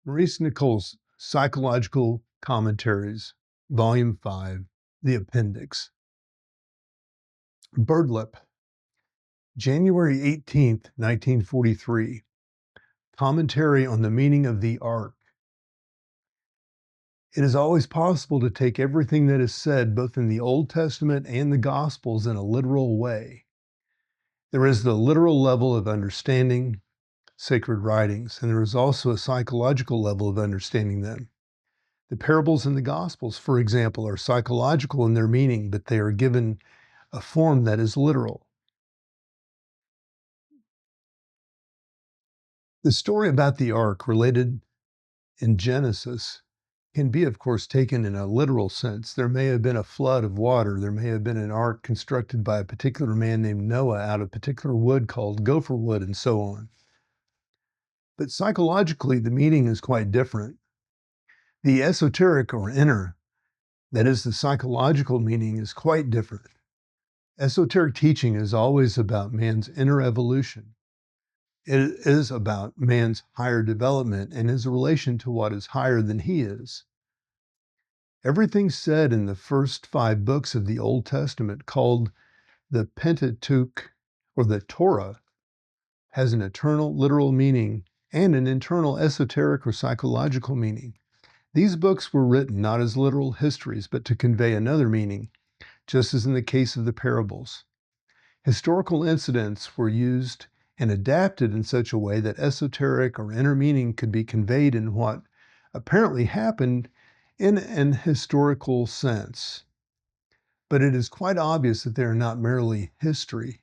Maurice Nicol's Psychological Commentaries, Volume 5, The Appendix. Birdlip, January 18th, 1943. Commentary on the Meaning of the ARK. It is always possible to take everything that is said both in the Old Testament and the Gospels in a literal way. There is the literal level of understanding sacred writings, and there is also a psychological level of understanding them. The parables in the Gospels, for example, are psychological in their meaning, but they are given a form that is literal. The story about the ark related in Genesis can be, of course, taken in a literal sense. There may have been a flood of water. There may have been an ark constructed by a particular man named Noah out of particular wood called gopher wood, and so on. But psychologically, the meaning is quite different. The esoteric or inner, that is, the psychological meaning, is quite different. Esoteric teaching is always about man's inner evolution. It is about man's higher development and his relation to what is higher than he is. Everything said in the first 5 books of the Old Testament, called the Pentateuch or the Torah, has an eternal literal meaning and an internal esoteric or psychological meaning. These books were written not as literal histories, but to convey another meaning, just as in the case of the parables. Historical incidents were used and adapted in such a way that esoteric or inner meaning could be conveyed in what apparently happened in an historical sense. But it is quite obvious that they are not merely history.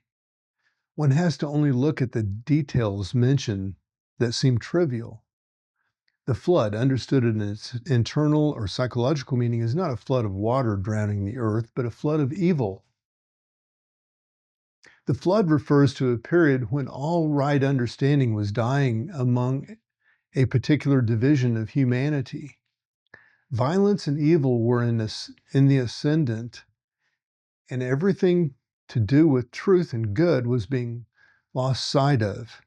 One has to only look at the details mentioned that seem trivial. The flood, understood in its internal or psychological meaning, is not a flood of water drowning the earth, but a flood of evil. The flood refers to a period when all right understanding was dying among a particular division of humanity. Violence and evil were in the ascendant, and everything to do with truth and good was being lost sight of.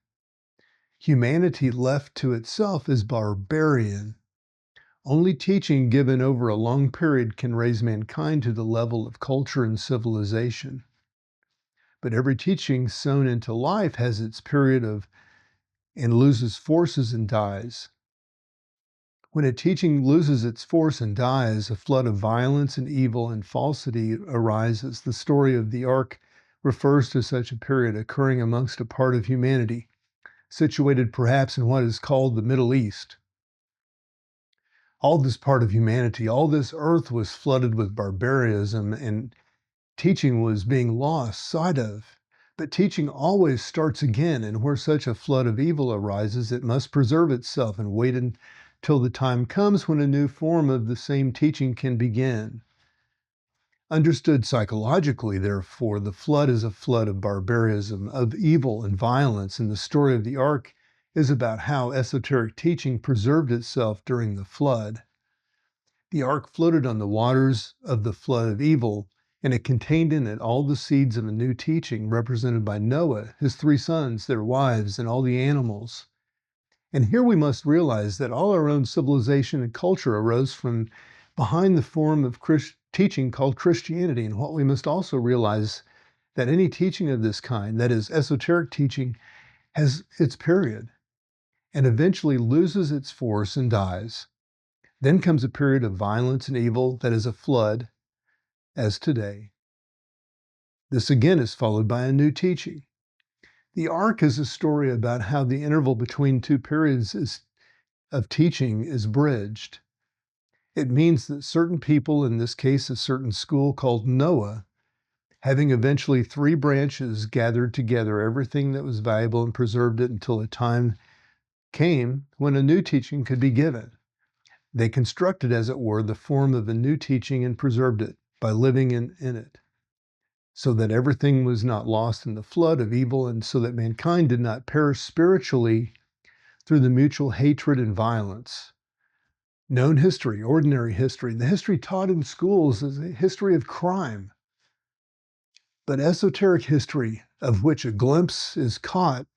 Humanity left to itself is barbarian. Only teaching given over a long period can raise mankind to the level of culture and civilization. But every teaching sown into life has its period of and loses forces and dies. When a teaching loses its force and dies, a flood of violence and evil and falsity arises. The story of the ark refers to such a period occurring amongst a part of humanity, situated perhaps in what is called the Middle East. All this part of humanity, all this earth was flooded with barbarism, and teaching was being lost sight of. But teaching always starts again, and where such a flood of evil arises, it must preserve itself and wait until the time comes when a new form of the same teaching can begin. Understood psychologically, therefore, the flood is a flood of barbarism, of evil and violence, and the story of the ark is about how esoteric teaching preserved itself during the flood. The ark floated on the waters of the flood of evil, and it contained in it all the seeds of a new teaching represented by Noah, his 3 sons, their wives, and all the animals. And here we must realize that all our own civilization and culture arose from behind the form of teaching called Christianity. And what we must also realize that any teaching of this kind, that is esoteric teaching, has its period and eventually loses its force and dies. Then comes a period of violence and evil that is a flood, as today. This again is followed by a new teaching. The ark is a story about how the interval between 2 periods of teaching is bridged. It means that certain people, in this case a certain school called Noah, having eventually 3 branches, gathered together everything that was valuable and preserved it until a time came when a new teaching could be given. They constructed, as it were, the form of a new teaching and preserved it by living in it, so that everything was not lost in the flood of evil, and so that mankind did not perish spiritually through the mutual hatred and violence. Known history, ordinary history, the history taught in schools is a history of crime. But esoteric history, of which a glimpse is caught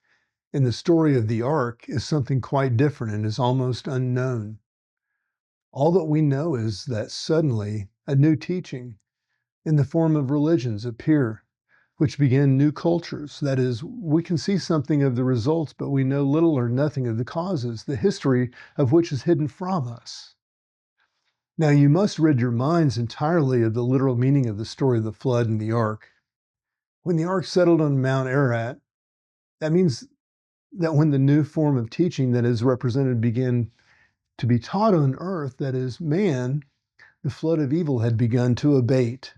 in the story of the Ark is something quite different and is almost unknown. All that we know is that suddenly a new teaching in the form of religions appear, which begin new cultures. That is, we can see something of the results, but we know little or nothing of the causes, the history of which is hidden from us. Now, you must rid your minds entirely of the literal meaning of the story of the flood and the ark. When the ark settled on Mount Ararat, that means that when the new form of teaching that is represented began to be taught on earth, that is, man, the flood of evil had begun to abate.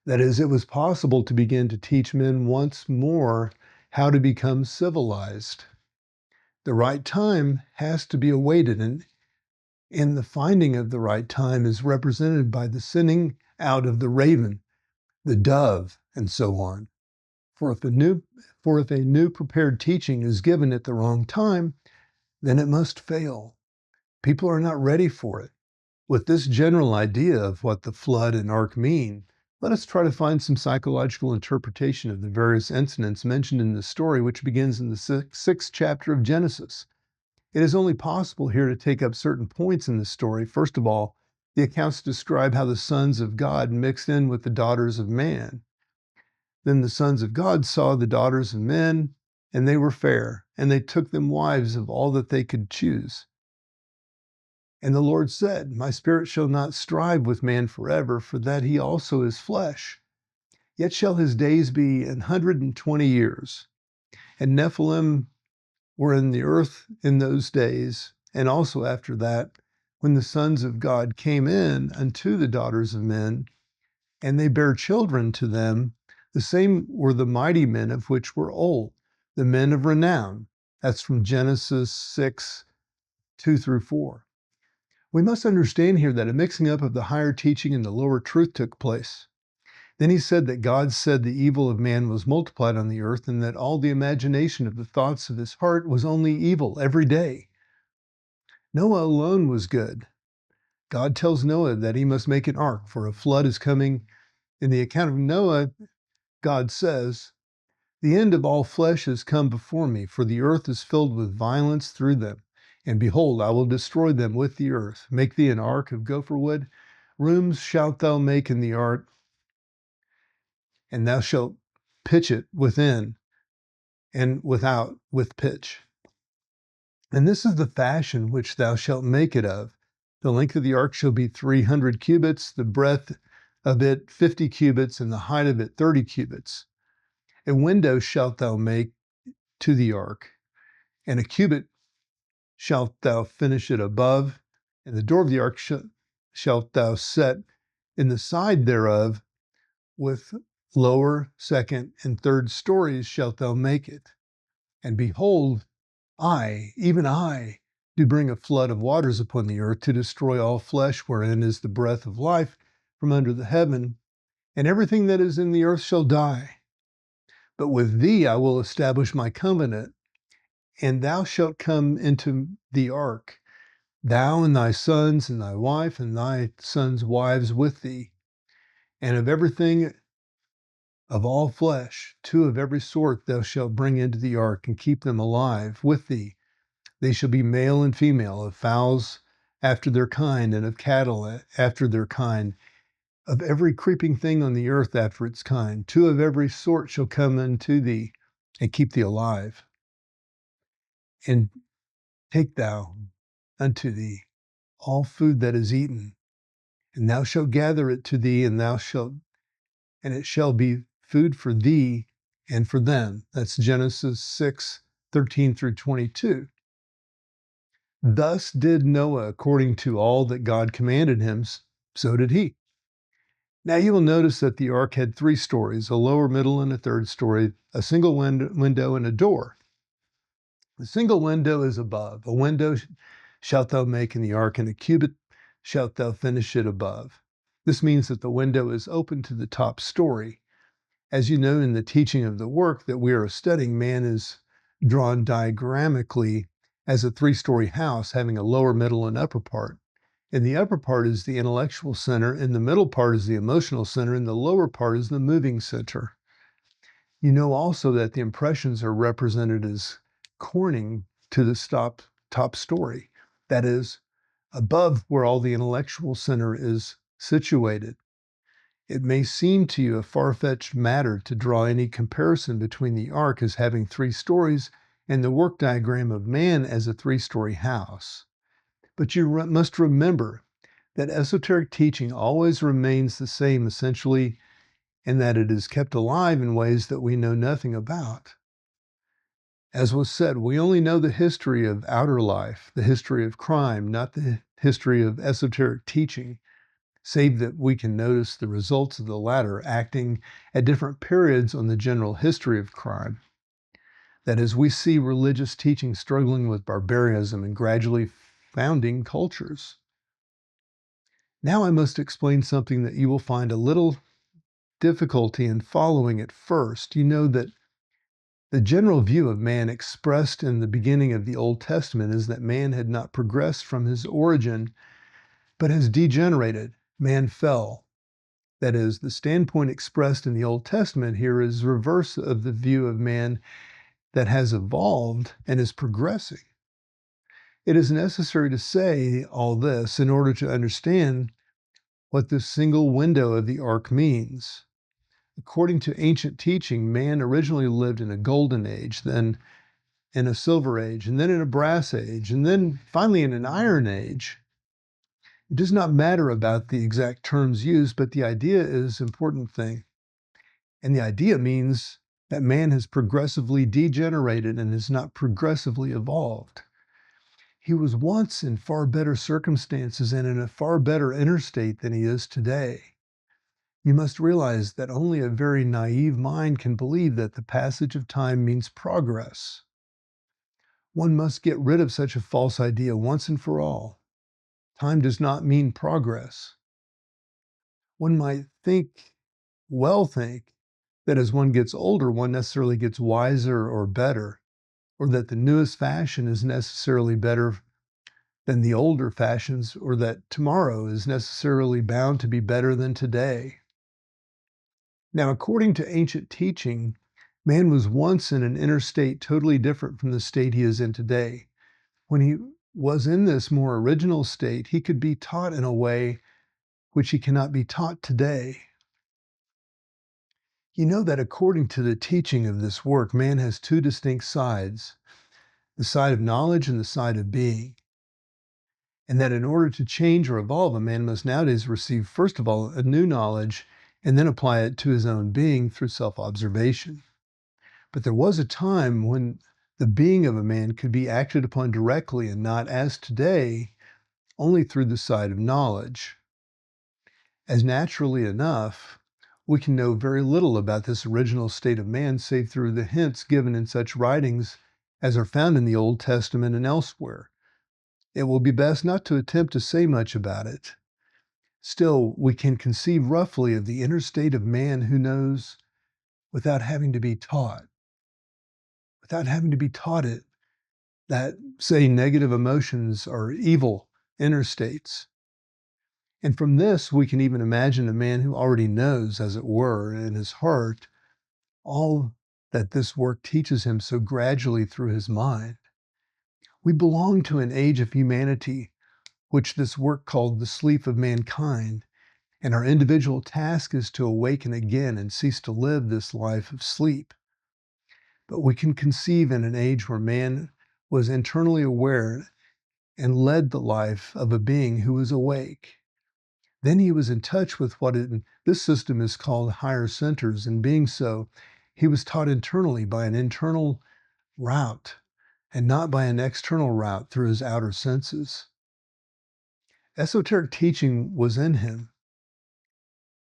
That is, it was possible to begin to teach men once more how to become civilized. The right time has to be awaited, and the finding of the right time is represented by the sending out of the raven, the dove, and so on. For if a new prepared teaching is given at the wrong time, then it must fail. People are not ready for it. With this general idea of what the flood and ark mean, let us try to find some psychological interpretation of the various incidents mentioned in the story, which begins in the sixth chapter of Genesis. It is only possible here to take up certain points in the story. First of all, the accounts describe how the sons of God mixed in with the daughters of man. Then the sons of God saw the daughters of men, and they were fair, and they took them wives of all that they could choose. And the Lord said, My spirit shall not strive with man forever, for that he also is flesh. Yet shall his days be 120 years. And Nephilim were in the earth in those days, and also after that, when the sons of God came in unto the daughters of men, and they bare children to them, the same were the mighty men of which were old, the men of renown. That's from Genesis 6, 2 through 4. We must understand here that a mixing up of the higher teaching and the lower truth took place. Then he said that God said the evil of man was multiplied on the earth, and that all the imagination of the thoughts of his heart was only evil every day. Noah alone was good. God tells Noah that he must make an ark, for a flood is coming. In the account of Noah, God says, The end of all flesh is come before me, for the earth is filled with violence through them. And behold, I will destroy them with the earth. Make thee an ark of gopher wood. Rooms shalt thou make in the ark, and thou shalt pitch it within and without with pitch. And this is the fashion which thou shalt make it of. The length of the ark shall be 300 cubits, the breadth of it 50 cubits, and the height of it 30 cubits. A window shalt thou make to the ark, and a cubit shalt thou finish it above, and the door of the ark shalt thou set in the side thereof, with lower, second, and third stories shalt thou make it. And behold, I, even I, do bring a flood of waters upon the earth to destroy all flesh, wherein is the breath of life from under the heaven, and everything that is in the earth shall die. But with thee I will establish my covenant, and thou shalt come into the ark, thou and thy sons and thy wife and thy sons' wives with thee, and of everything of all flesh, 2 of every sort thou shalt bring into the ark, and keep them alive with thee. They shall be male and female, of fowls after their kind, and of cattle after their kind, of every creeping thing on the earth after its kind. 2 of every sort shall come unto thee, and keep thee alive. And take thou unto thee all food that is eaten, and thou shalt gather it to thee, and it shall be food for thee and for them. That's Genesis 6, 13 through 22. Thus did Noah according to all that God commanded him, so did he. Now you will notice that the ark had 3 stories, a lower, middle, and a third story, a single window, and a door. The single window is above. A window shalt thou make in the ark, and a cubit shalt thou finish it above. This means that the window is open to the top story. As you know in the teaching of the work that we are studying, man is drawn diagrammically as a 3-story house having a lower, middle, and upper part. In the upper part is the intellectual center, in the middle part is the emotional center, and the lower part is the moving center. You know also that the impressions are represented as corning to the top story, that is, above where all the intellectual center is situated. It may seem to you a far-fetched matter to draw any comparison between the ARK as having 3 stories and the work diagram of man as a 3-story house. But you must remember that esoteric teaching always remains the same essentially, and that it is kept alive in ways that we know nothing about. As was said, we only know the history of outer life, the history of crime, not the history of esoteric teaching, save that we can notice the results of the latter acting at different periods on the general history of crime. That is, we see religious teaching struggling with barbarism and gradually founding cultures. Now I must explain something that you will find a little difficulty in following at first. You know that the general view of man expressed in the beginning of the Old Testament is that man had not progressed from his origin, but has degenerated. Man fell. That is, the standpoint expressed in the Old Testament here is reverse of the view of man that has evolved and is progressing. It is necessary to say all this in order to understand what this single window of the ARK means. According to ancient teaching, man originally lived in a golden age, then in a silver age, and then in a brass age, and then finally in an iron age. It does not matter about the exact terms used, but the idea is an important thing. And the idea means that man has progressively degenerated and has not progressively evolved. He was once in far better circumstances and in a far better inner state than he is today. You must realize that only a very naive mind can believe that the passage of time means progress. One must get rid of such a false idea once and for all. Time does not mean progress. One might think that as one gets older, one necessarily gets wiser or better, or that the newest fashion is necessarily better than the older fashions, or that tomorrow is necessarily bound to be better than today. Now, according to ancient teaching, man was once in an inner state totally different from the state he is in today. When he was in this more original state, he could be taught in a way which he cannot be taught today. You know that according to the teaching of this work, man has 2 distinct sides, the side of knowledge and the side of being. And that in order to change or evolve, a man must nowadays receive, first of all, a new knowledge and then apply it to his own being through self-observation. But there was a time when the being of a man could be acted upon directly and not, as today, only through the side of knowledge. As naturally enough, we can know very little about this original state of man save through the hints given in such writings as are found in the Old Testament and elsewhere. It will be best not to attempt to say much about it. Still, we can conceive roughly of the inner state of man who knows without having to be taught. Without having to be taught it, that, say, negative emotions are evil inner states. And from this, we can even imagine a man who already knows, as it were, in his heart, all that this work teaches him so gradually through his mind. We belong to an age of humanity which this work called the sleep of mankind, and our individual task is to awaken again and cease to live this life of sleep. But we can conceive in an age where man was internally aware and led the life of a being who was awake. Then he was in touch with what in this system is called higher centers, and being so, he was taught internally by an internal route and not by an external route through his outer senses. Esoteric teaching was in him.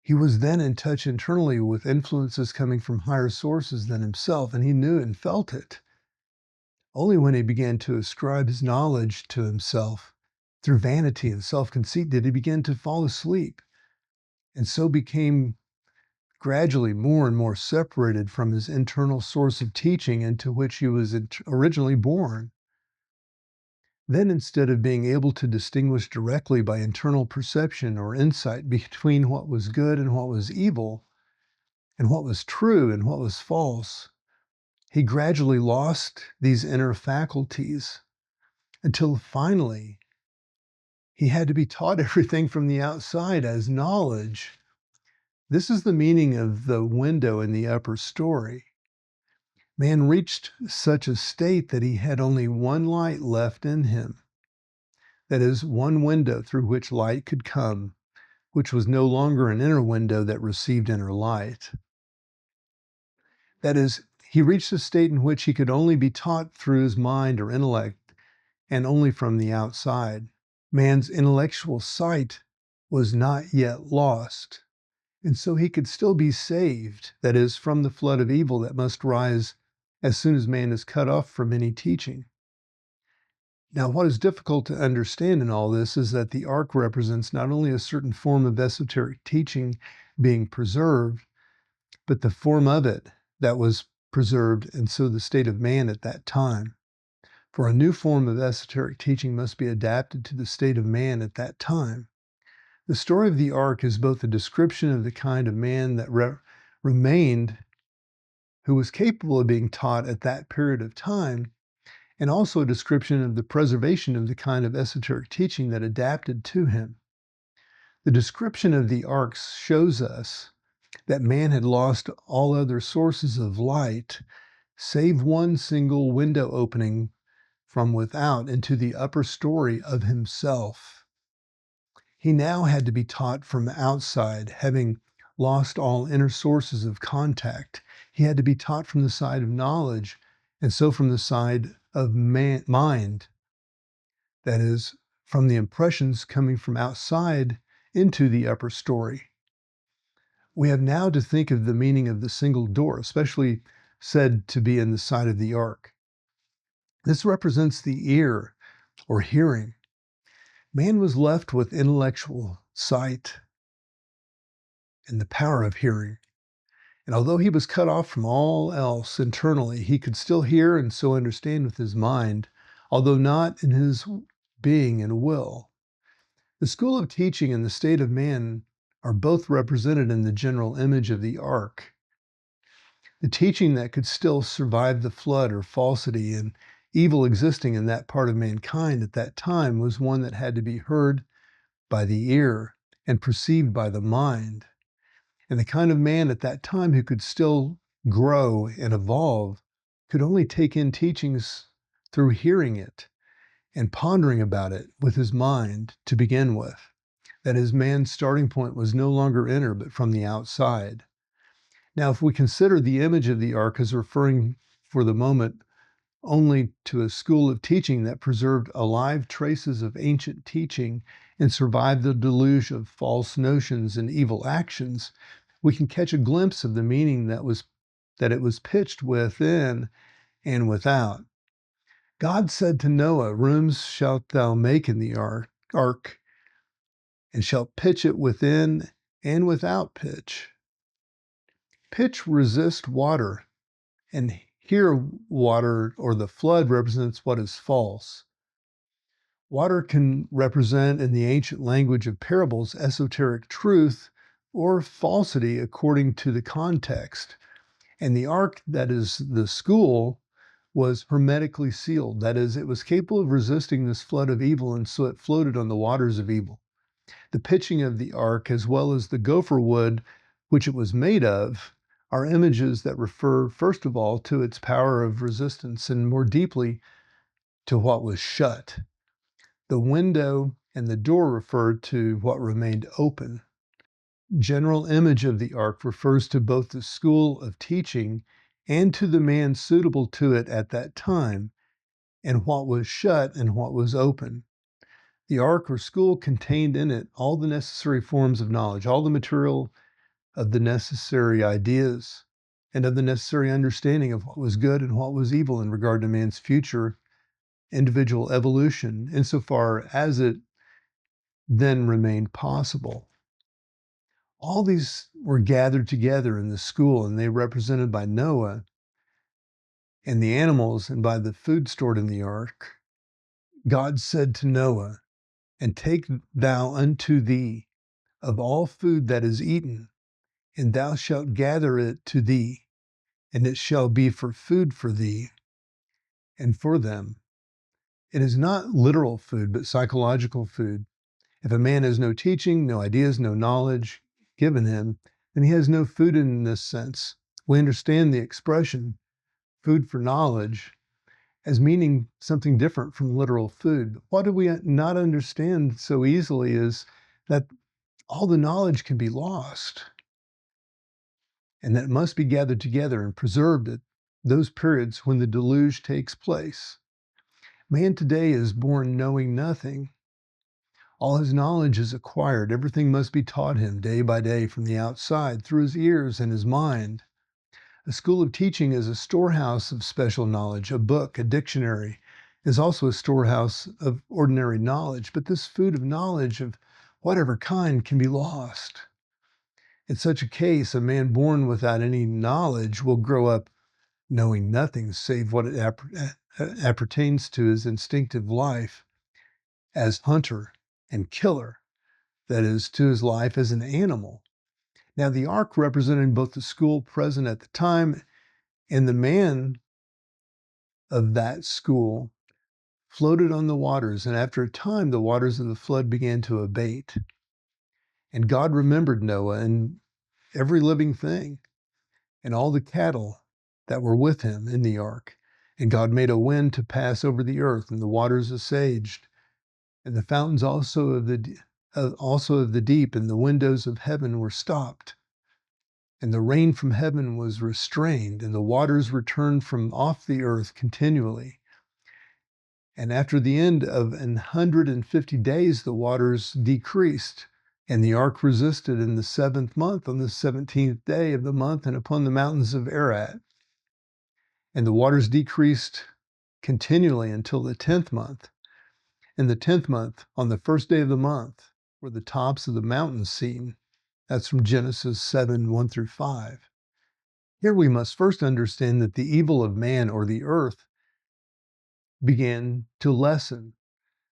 He was then in touch internally with influences coming from higher sources than himself, and he knew and felt it. Only when he began to ascribe his knowledge to himself through vanity and self-conceit did he begin to fall asleep, and so became gradually more and more separated from his internal source of teaching into which he was originally born. Then, instead of being able to distinguish directly by internal perception or insight between what was good and what was evil, and what was true and what was false, he gradually lost these inner faculties until finally he had to be taught everything from the outside as knowledge. This is the meaning of the window in the upper story. Man reached such a state that he had only one light left in him. That is, one window through which light could come, which was no longer an inner window that received inner light. That is, he reached a state in which he could only be taught through his mind or intellect and only from the outside. Man's intellectual sight was not yet lost, and so he could still be saved, that is, from the flood of evil that must rise as soon as man is cut off from any teaching. Now, what is difficult to understand in all this is that the ARK represents not only a certain form of esoteric teaching being preserved, but the form of it that was preserved, and so the state of man at that time. For a new form of esoteric teaching must be adapted to the state of man at that time. The story of the ARK is both a description of the kind of man that remained, who was capable of being taught at that period of time, and also a description of the preservation of the kind of esoteric teaching that adapted to him. The description of the ARKs shows us that man had lost all other sources of light, save one single window opening from without into the upper story of himself. He now had to be taught from outside, having lost all inner sources of contact. He had to be taught from the side of knowledge, and so from the side of mind, that is, from the impressions coming from outside into the upper story. We have now to think of the meaning of the single door, especially said to be in the side of the ARK. This represents the ear or hearing. Man was left with intellectual sight and the power of hearing. And although he was cut off from all else internally, he could still hear and so understand with his mind, although not in his being and will. The school of teaching and the state of man are both represented in the general image of the ARK. The teaching that could still survive the flood or falsity and evil existing in that part of mankind at that time was one that had to be heard by the ear and perceived by the mind. And the kind of man at that time who could still grow and evolve could only take in teachings through hearing it and pondering about it with his mind to begin with. That his man's starting point was no longer inner, but from the outside. Now, if we consider the image of the ARK as referring for the moment only to a school of teaching that preserved alive traces of ancient teaching and survived the deluge of false notions and evil actions, we can catch a glimpse of the meaning that it was pitched within and without. God said to Noah, "Rooms shalt thou make in the ark, and shalt pitch it within and without pitch." Pitch resists water, and here water or the flood represents what is false. Water can represent, in the ancient language of parables, esoteric truth or falsity according to the context. And the ARK, that is the school, was hermetically sealed. That is, it was capable of resisting this flood of evil, and so it floated on the waters of evil. The pitching of the ARK, as well as the gopher wood, which it was made of, are images that refer, first of all, to its power of resistance, and more deeply, to what was shut. The window and the door referred to what remained open. General image of the ARK refers to both the school of teaching and to the man suitable to it at that time, and what was shut and what was open. The ARK or school contained in it all the necessary forms of knowledge, all the material of the necessary ideas, and of the necessary understanding of what was good and what was evil in regard to man's future individual evolution, insofar as it then remained possible. All these were gathered together in the school, and they represented by Noah and the animals and by the food stored in the ark. God said to Noah, "And take thou unto thee of all food that is eaten, and thou shalt gather it to thee, and it shall be for food for thee and for them. It is not literal food, but psychological food. If a man has no teaching, no ideas, no knowledge given him, then he has no food in this sense. We understand the expression food for knowledge as meaning something different from literal food. What do we not understand so easily is that all the knowledge can be lost, and that it must be gathered together and preserved at those periods when the deluge takes place. Man today is born knowing nothing. All his knowledge is acquired. Everything must be taught him day by day from the outside, through his ears and his mind. A school of teaching is a storehouse of special knowledge. A book, a dictionary, is also a storehouse of ordinary knowledge. But this food of knowledge of whatever kind can be lost. In such a case, a man born without any knowledge will grow up knowing nothing save what it appertains to his instinctive life as hunter and killer, that is, to his life as an animal. Now, the ark represented both the school present at the time and the man of that school floated on the waters, and after a time, the waters of the flood began to abate. And God remembered Noah and every living thing and all the cattle that were with him in the ark. And God made a wind to pass over the earth, and the waters assuaged, and the fountains also of the deep and the windows of heaven were stopped. And the rain from heaven was restrained, and the waters returned from off the earth continually. And after the end of 150 days, the waters decreased, and the ark resisted in the 7th month, on the 17th day of the month, and upon the mountains of Ararat. And the waters decreased continually until the 10th month. In the 10th month, on the first day of the month, were the tops of the mountains seen. That's from Genesis 7, 1 through 5. Here we must first understand that the evil of man or the earth began to lessen.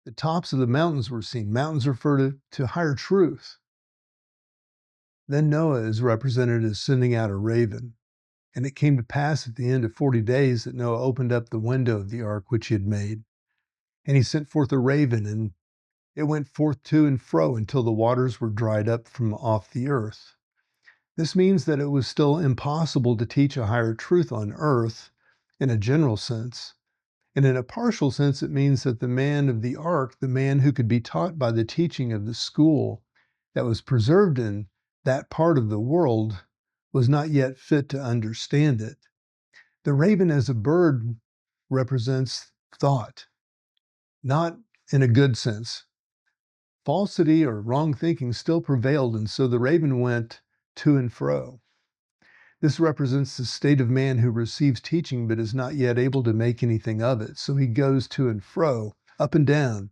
The tops of the mountains were seen. Mountains refer to higher truth. Then Noah is represented as sending out a raven. And it came to pass at the end of 40 days that Noah opened up the window of the ark which he had made. And he sent forth a raven, and it went forth to and fro until the waters were dried up from off the earth. This means that it was still impossible to teach a higher truth on earth in a general sense. And in a partial sense, it means that the man of the ark, the man who could be taught by the teaching of the school that was preserved in that part of the world, was not yet fit to understand it. The raven as a bird represents thought, not in a good sense. Falsity or wrong thinking still prevailed, and so the raven went to and fro. This represents the state of man who receives teaching but is not yet able to make anything of it. So he goes to and fro, up and down,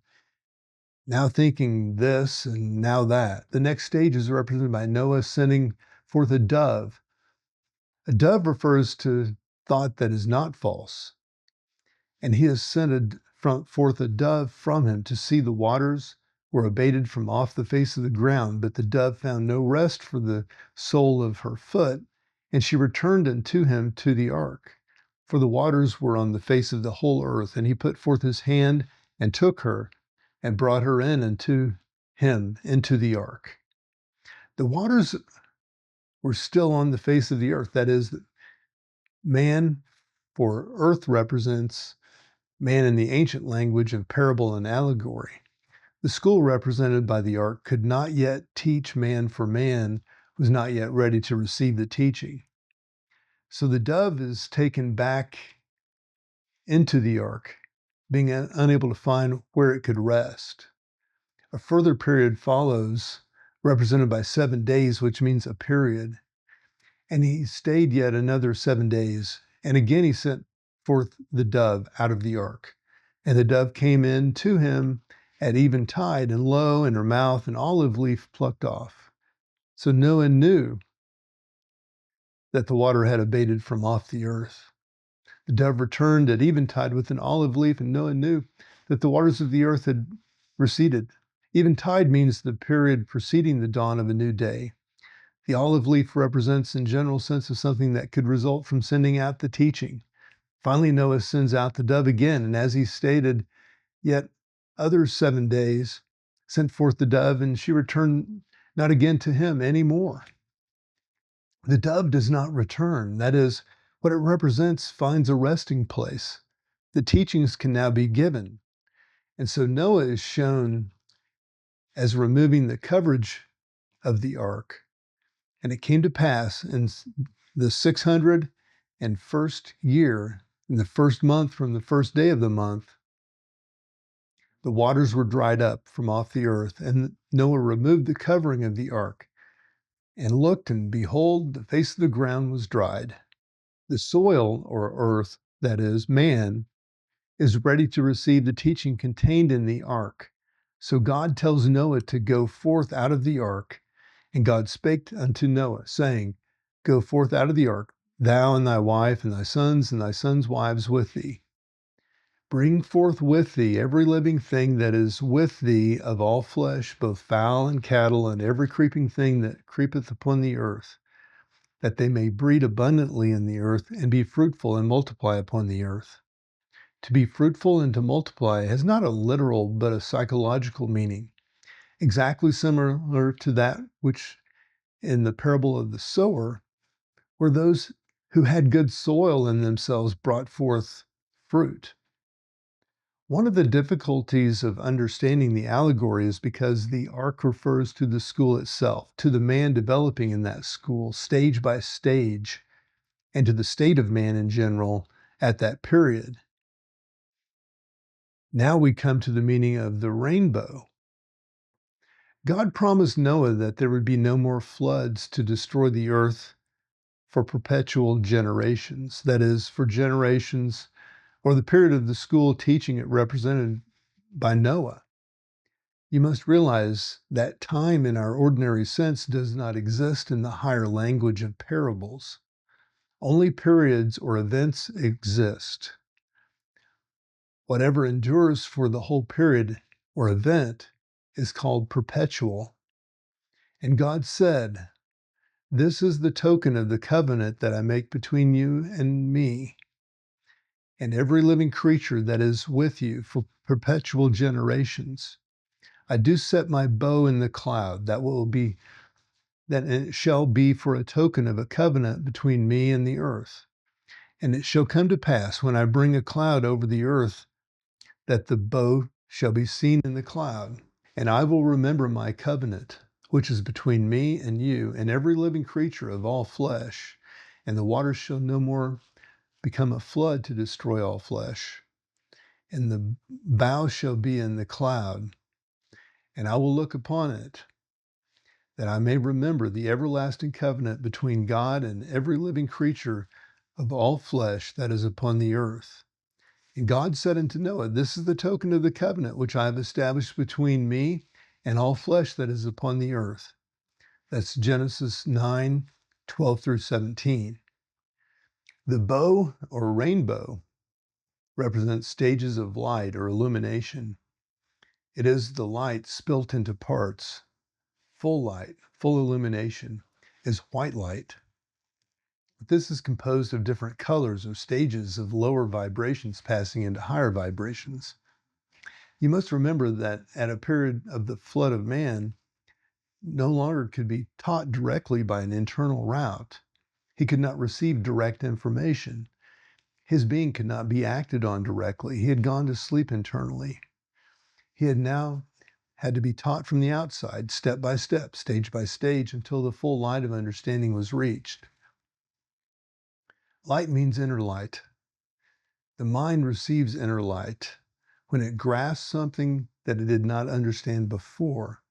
now thinking this and now that. The next stage is represented by Noah sending forth a dove. A dove refers to thought that is not false. And he has sent forth a dove from him to see the waters were abated from off the face of the ground. But the dove found no rest for the sole of her foot, and she returned unto him to the ark. For the waters were on the face of the whole earth. And he put forth his hand and took her and brought her in unto him into the ark. The waters were still on the face of the earth. That is, man, for earth represents man in the ancient language of parable and allegory. The school represented by the ark could not yet teach man, for man was not yet ready to receive the teaching. So the dove is taken back into the ark, being unable to find where it could rest. A further period follows, represented by 7 days, which means a period. And he stayed yet another 7 days. And again he sent forth the dove out of the ark. And the dove came in to him at eventide, and lo, in her mouth an olive leaf plucked off. So Noah knew that the water had abated from off the earth. The dove returned at eventide with an olive leaf, and Noah knew that the waters of the earth had receded. Eventide means the period preceding the dawn of a new day. The olive leaf represents, in general sense, of something that could result from sending out the teaching. Finally, Noah sends out the dove again, and as he stated, yet other 7 days sent forth the dove, and she returned not again to him any more. The dove does not return. That is, what it represents finds a resting place. The teachings can now be given. And so Noah is shown as removing the coverage of the ark. And it came to pass in the 601st year, in the first month, from the first day of the month, the waters were dried up from off the earth, and Noah removed the covering of the ark, and looked, and behold, the face of the ground was dried. The soil, or earth, that is, man, is ready to receive the teaching contained in the ark. So God tells Noah to go forth out of the ark, and God spake unto Noah, saying, Go forth out of the ark, thou and thy wife, and thy sons' wives with thee. Bring forth with thee every living thing that is with thee of all flesh, both fowl and cattle, and every creeping thing that creepeth upon the earth, that they may breed abundantly in the earth, and be fruitful and multiply upon the earth. To be fruitful and to multiply has not a literal but a psychological meaning, exactly similar to that which in the parable of the sower, where those who had good soil in themselves brought forth fruit. One of the difficulties of understanding the allegory is because the ark refers to the school itself, to the man developing in that school, stage by stage, and to the state of man in general at that period. Now we come to the meaning of the rainbow. God promised Noah that there would be no more floods to destroy the earth for perpetual generations. That is, for generations, or the period of the school teaching it represented by Noah. You must realize that time in our ordinary sense does not exist in the higher language of parables. Only periods or events exist. Whatever endures for the whole period or event is called perpetual. And God said, This is the token of the covenant that I make between you and me, and every living creature that is with you for perpetual generations. I do set my bow in the cloud, that it shall be for a token of a covenant between me and the earth. And it shall come to pass, when I bring a cloud over the earth, that the bow shall be seen in the cloud. And I will remember my covenant, which is between me and you and every living creature of all flesh. And the waters shall no more become a flood to destroy all flesh. And the bow shall be in the cloud. And I will look upon it, that I may remember the everlasting covenant between God and every living creature of all flesh that is upon the earth. And God said unto Noah, This is the token of the covenant which I have established between me and all flesh that is upon the earth. That's Genesis 9:12 through 17. The bow or rainbow represents stages of light or illumination. It is the light spilt into parts. Full light, full illumination, is white light. This is composed of different colors or stages of lower vibrations passing into higher vibrations. You must remember that at a period of the flood of man, no longer could be taught directly by an internal route. He could not receive direct information. His being could not be acted on directly. He had gone to sleep internally. He had now had to be taught from the outside, step by step, stage by stage, until the full light of understanding was reached. Light means inner light. The mind receives inner light when it grasps something that it did not understand before.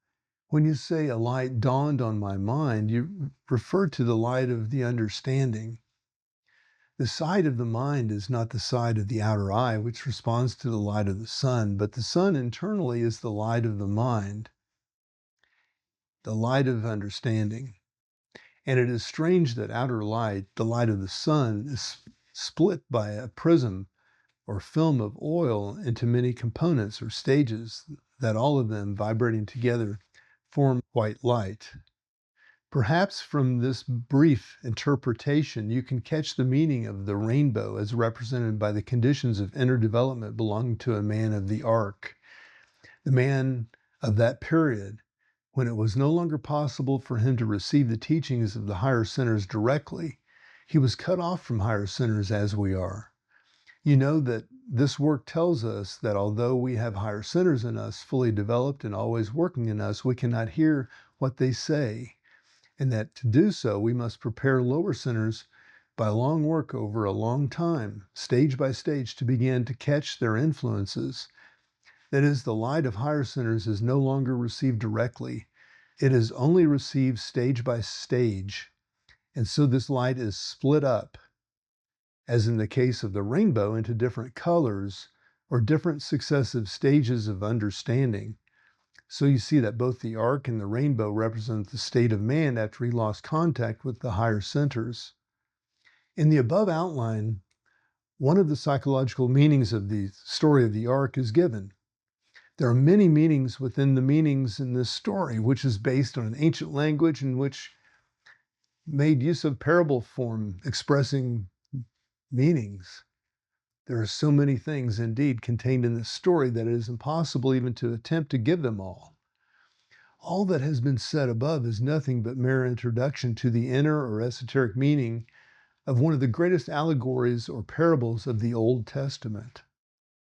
When you say a light dawned on my mind, you refer to the light of the understanding. The sight of the mind is not the sight of the outer eye, which responds to the light of the sun, but the sun internally is the light of the mind, the light of understanding. And it is strange that outer light, the light of the sun, is split by a prism or film of oil into many components or stages that all of them vibrating together form white light. Perhaps from this brief interpretation, you can catch the meaning of the rainbow as represented by the conditions of inner development belonging to a man of the ARK, the man of that period when it was no longer possible for him to receive the teachings of the higher centers directly. He was cut off from higher centers as we are. You know that this work tells us that although we have higher centers in us, fully developed and always working in us, we cannot hear what they say. And that to do so, we must prepare lower centers by long work over a long time, stage by stage, to begin to catch their influences. That is, the light of higher centers is no longer received directly. It is only received stage by stage. And so this light is split up, as in the case of the rainbow, into different colors or different successive stages of understanding. So you see that both the arc and the rainbow represent the state of man after he lost contact with the higher centers. In the above outline, one of the psychological meanings of the story of the ark is given. There are many meanings within the meanings in this story, which is based on an ancient language in which made use of parable form expressing meanings. There are so many things indeed contained in this story that it is impossible even to attempt to give them all. All that has been said above is nothing but mere introduction to the inner or esoteric meaning of one of the greatest allegories or parables of the Old Testament.